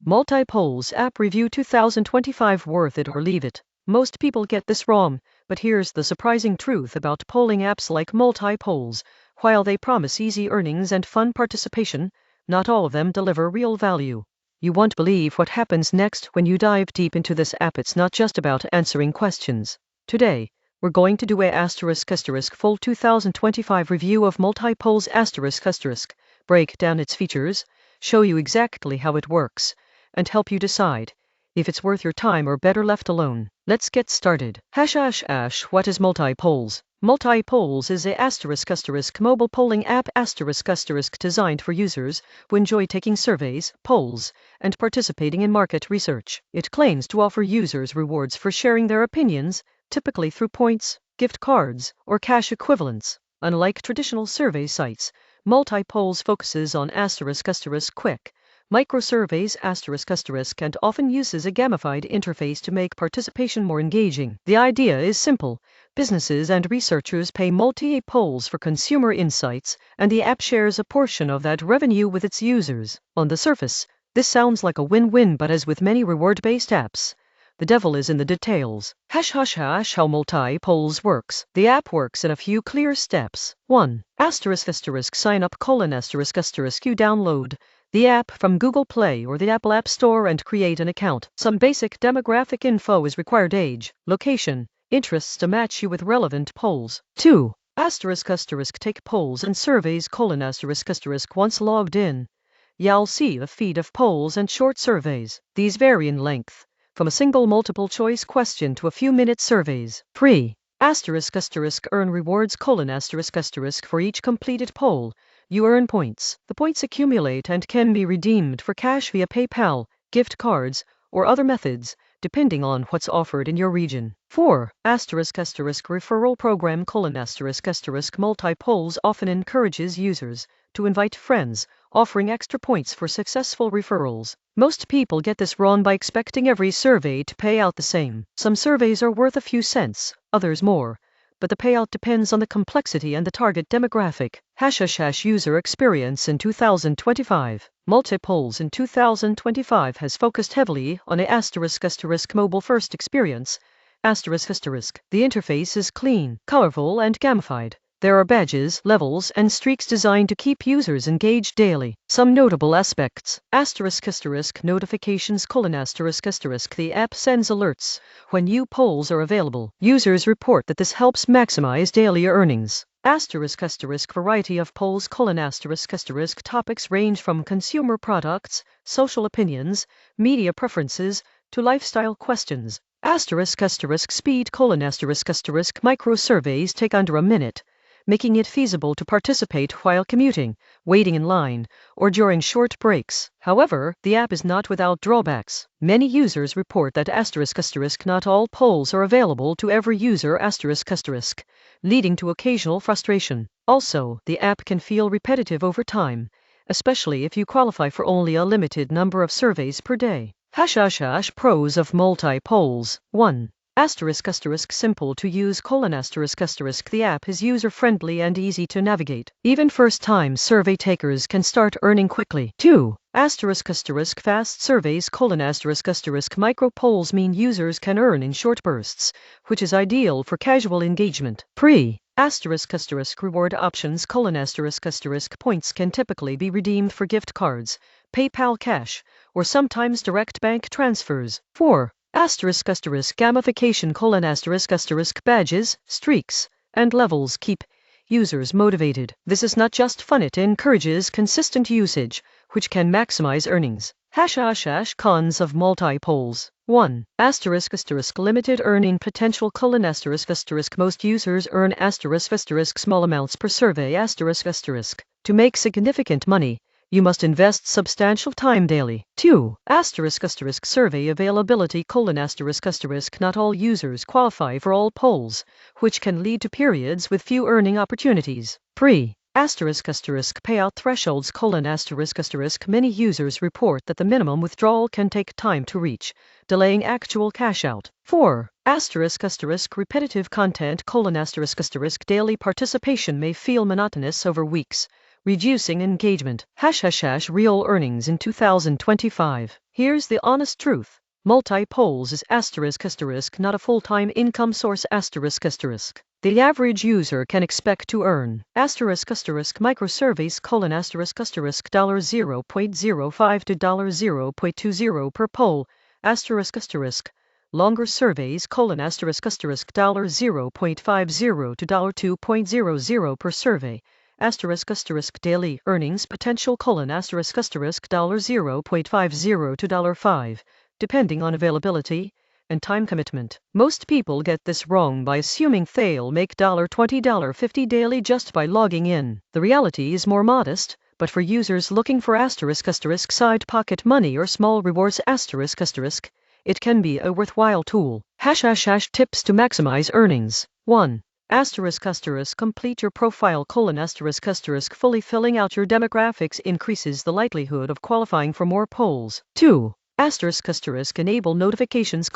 Multi-Polls App Review 2025 Worth it or leave it? Most people get this wrong, but here's the surprising truth about polling apps like Multi-Polls. While they promise easy earnings and fun participation, not all of them deliver real value. You won't believe what happens next when you dive deep into this app. It's not just about answering questions. Today, we're going to do a full 2025 review of Multi-Polls ***, break down its features, show you exactly how it works, and help you decide if it's worth your time or better left alone. Let's get started. What is Multi-Polls? Multi-Polls is a mobile polling app designed for users who enjoy taking surveys, polls, and participating in market research. It claims to offer users rewards for sharing their opinions, typically through points, gift cards, or cash equivalents. Unlike traditional survey sites, Multi-Polls focuses on ***quick microsurveys and often uses a gamified interface to make participation more engaging. The idea is simple. Businesses and researchers pay Multi-Polls for consumer insights, and the app shares a portion of that revenue with its users. On the surface, this sounds like a win-win, but as with many reward-based apps, the devil is in the details. How Multi-Polls works. The app works in a few clear steps. 1. Sign up: You download the app from Google Play or the Apple App Store and create an account. Some basic demographic info is required: age, location, interests to match you with relevant polls. 2. Take polls and surveys: Once logged in, you'll see a feed of polls and short surveys. These vary in length, from a single multiple choice question to a few minute surveys. 3. Earn rewards: For each completed poll, you earn points. The points accumulate and can be redeemed for cash via PayPal, gift cards, or other methods, depending on what's offered in your region. 4. Referral program: Multi-Polls often encourages users to invite friends, offering extra points for successful referrals. Most people get this wrong by expecting every survey to pay out the same. Some surveys are worth a few cents, others more, but the payout depends on the complexity and the target demographic. User experience in 2025. Multi-Polls in 2025 has focused heavily on a mobile-first experience. The interface is clean, colorful, and gamified. There are badges, levels, and streaks designed to keep users engaged daily. Some notable aspects: notifications: The app sends alerts when new polls are available. Users report that this helps maximize daily earnings. Variety of polls: Topics range from consumer products, social opinions, media preferences, to lifestyle questions. Speed: Micro surveys take under a minute, making it feasible to participate while commuting, waiting in line, or during short breaks. However, the app is not without drawbacks. Many users report that not all polls are available to every user leading to occasional frustration. Also, the app can feel repetitive over time, especially if you qualify for only a limited number of surveys per day. Pros of Multi-Polls. 1. Simple to use: The app is user-friendly and easy to navigate. Even first-time survey takers can start earning quickly. 2. Fast surveys: Micro polls mean users can earn in short bursts, which is ideal for casual engagement. 3. Reward options: Points can typically be redeemed for gift cards, PayPal cash, or sometimes direct bank transfers. 4. Gamification: Badges, streaks, and levels keep users motivated. This is not just fun, it encourages consistent usage, which can maximize earnings. Cons of Multi-Polls. 1. Limited earning potential: Most users earn small amounts per survey. To make significant money, you must invest substantial time daily. 2. Survey availability: Not all users qualify for all polls, which can lead to periods with few earning opportunities. 3. Payout thresholds: Many users report that the minimum withdrawal can take time to reach, delaying actual cash out. 4. Repetitive content: Daily participation may feel monotonous over weeks, reducing engagement. Real earnings in 2025. Here's the honest truth. Multi-polls is ***, not a full-time income source ***. The average user can expect to earn ***microsurveys $0.05 to $0.20 per poll longer surveys $0.50 to $2.00 per survey daily earnings potential $0.50 to $5 depending on availability and time commitment. Most people get this wrong by assuming they'll make $20, $50 daily just by logging in. The reality is more modest, but for users looking for side pocket money or small rewards it can be a worthwhile tool. Tips to maximize earnings. 1. Complete your profile fully filling out your demographics increases the likelihood of qualifying for more polls. 2. Enable notifications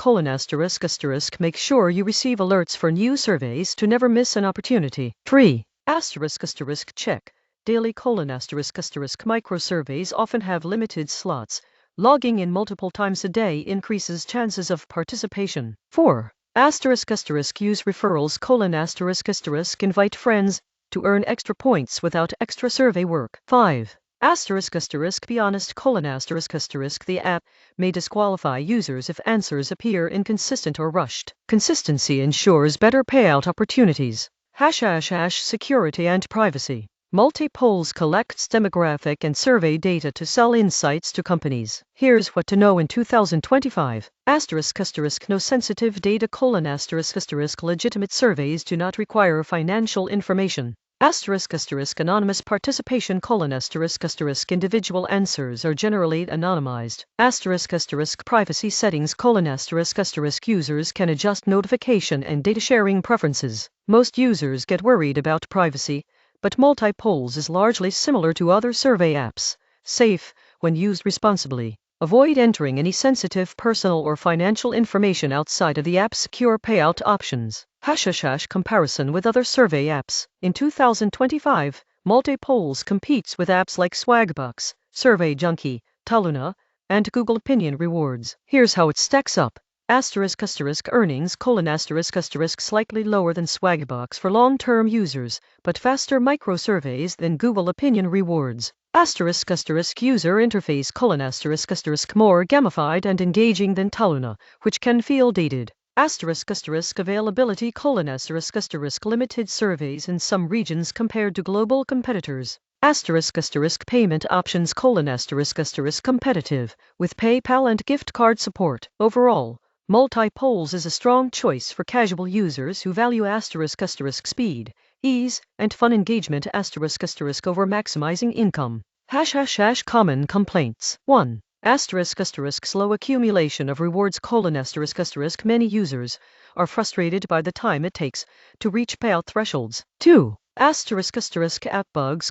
make sure you receive alerts for new surveys to never miss an opportunity. 3. Check daily microsurveys often have limited slots. Logging in multiple times a day increases chances of participation. 4. Use referrals invite friends to earn extra points without extra survey work. 5. Be honest the app may disqualify users if answers appear inconsistent or rushed. Consistency ensures better payout opportunities. Security and privacy. Multi-polls collects demographic and survey data to sell insights to companies. Here's what to know in 2025. No sensitive data legitimate surveys do not require financial information. Anonymous participation individual answers are generally anonymized. Privacy settings users can adjust notification and data sharing preferences. Most users get worried about privacy, but multi-polls is largely similar to other survey apps, safe when used responsibly. Avoid entering any sensitive personal or financial information outside of the app's secure payout options. Comparison with other survey apps. In 2025, multi-polls competes with apps like Swagbucks, Survey Junkie, Taluna, and Google Opinion Rewards. Here's how it stacks up. Earnings slightly lower than Swagbucks for long-term users, but faster micro-surveys than Google Opinion Rewards. User interface more gamified and engaging than Taluna, which can feel dated. Availability limited surveys in some regions compared to global competitors. Payment options competitive, with PayPal and gift card support. Overall, multi-polls is a strong choice for casual users who value speed, ease, and fun engagement over maximizing income. Common complaints. 1. Slow accumulation of rewards many users are frustrated by the time it takes to reach payout thresholds. 2. App bugs